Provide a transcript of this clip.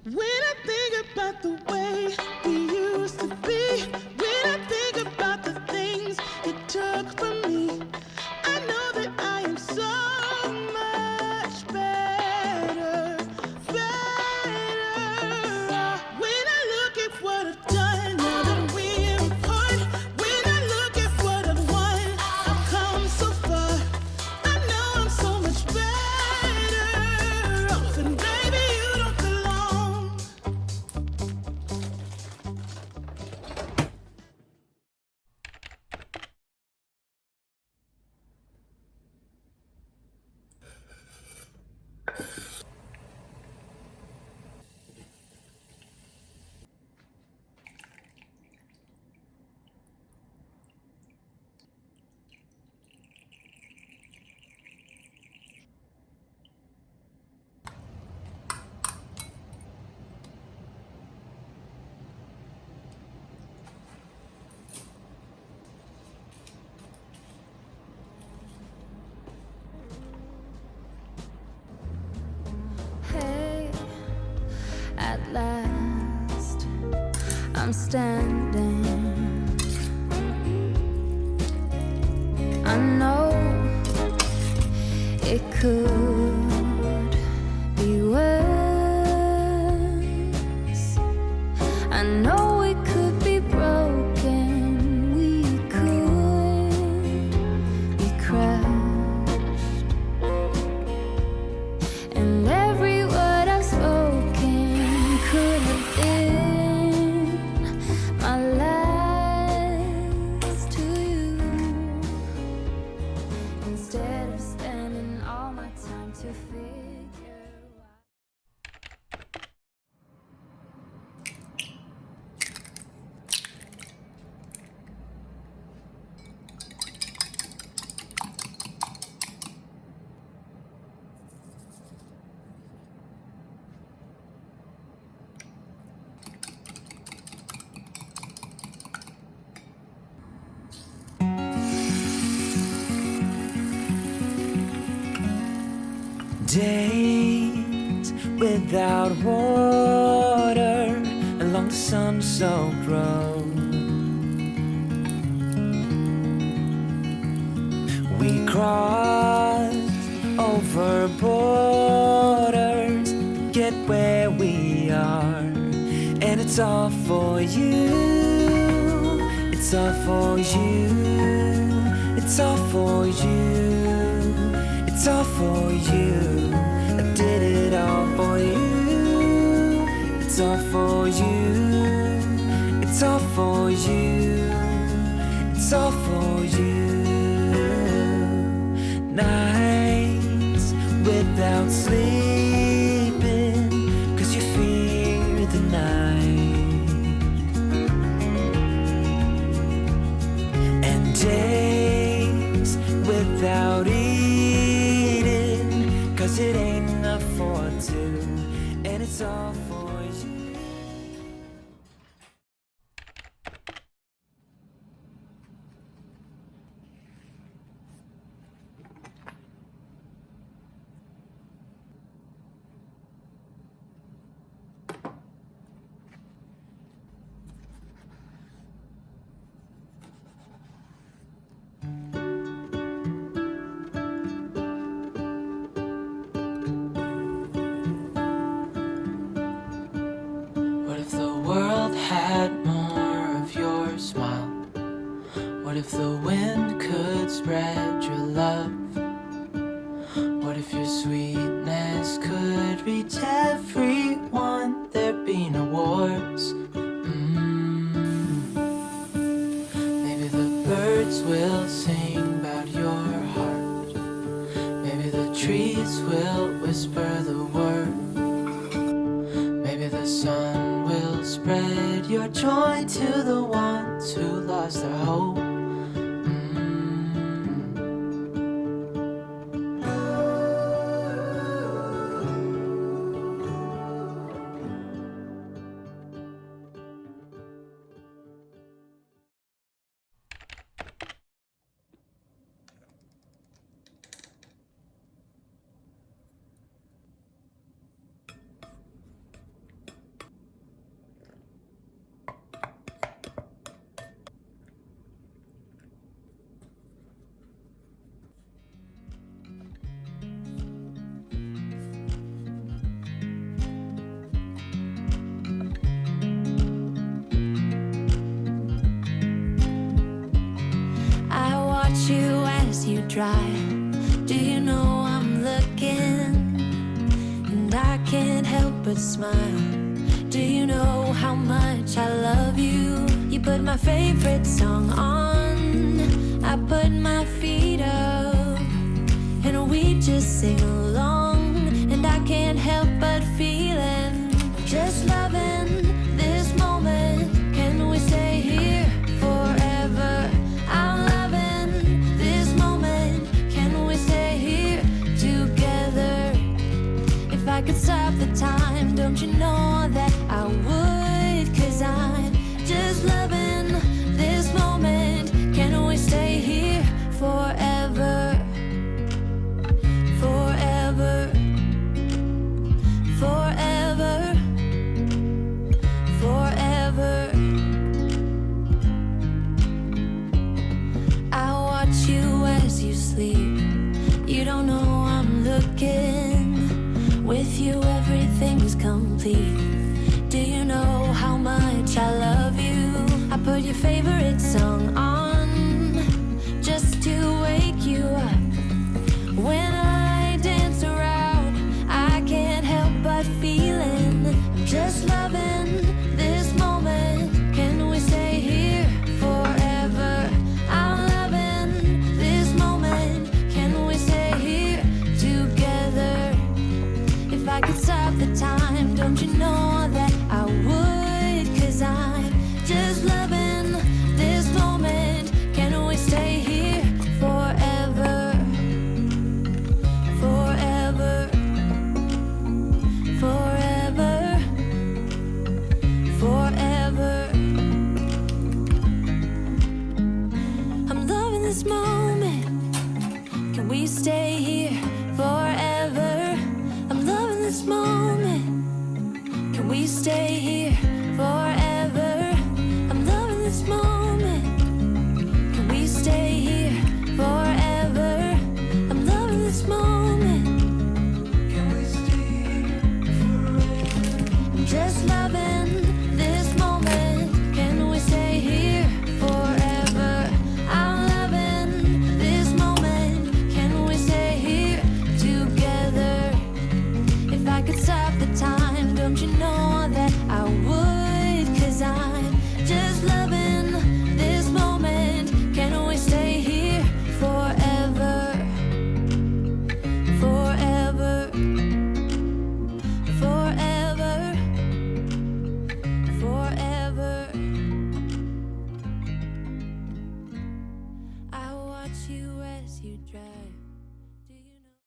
When I think about the way we used to be, when I think about the things you took from me, I know that I am so much better, better. When I look at what I've done, now that we're apart, when I look at what I've won, I've come so far. I know I'm so much better off, and baby, you don't belong. Hey, at last, I'm standing. I know it could be worse. I know it could be broken. We could be crushed. And every word I've spoken could have been my last to you. Instead of spending all my time to figure out. Days without water along the sun-soaked road. We crossed over borders to get where we are, and it's all for you. It's all for you. It's all for you. It's all for you. I did it all for you. It's all for you. It's all for you. It's all for you. Nights without sleeping 'cause you fear the night. And days without eating 'cause it ain't enough for two, and it's all for you. What if the world had more of your smile? What if the wind could spread your love? What if your sweetness could reach everyone? There'd be no wars. Maybe the birds will sing about your heart. Maybe the trees will whisper the word. Maybe the sun will spread your joy to the ones who lost their hope. you dry. Do you know I'm looking? And I can't help but smile. Do you know how much I love you? You put my favorite song on, I put my feet up, and we just sing along. And I can't help but feeling, just loving this moment. Can we stay here forever? I'm loving this moment. Can we stay here together? If I could stop the time, don't you know that I would? 'Cause I'm just loving this moment. Can we stay here forever? Forever. Forever. Forever. I watch you as you sleep. You don't know I'm looking. With you everything's complete. Do you know how much I love you? I put your favorite song on just to wake you up. When I dance around, I can't help but feeling, I'm just loving this moment. Can we stay here forever? I'm loving this moment. Can we stay here together? If I could stop the time, don't you know that I would? 'Cause I'm just loving this moment. Can we stay here forever? Forever. Forever. Forever. I'm loving this moment. Can we stay here forever? I'm loving this moment. Can we stay here forever? I'm loving this moment. Can we stay here forever? I'm loving this moment. Can we stay here forever? I'm just loving this moment. Can we stay here forever? I'm loving this moment. Can we stay here together? If I could stop the time, don't you know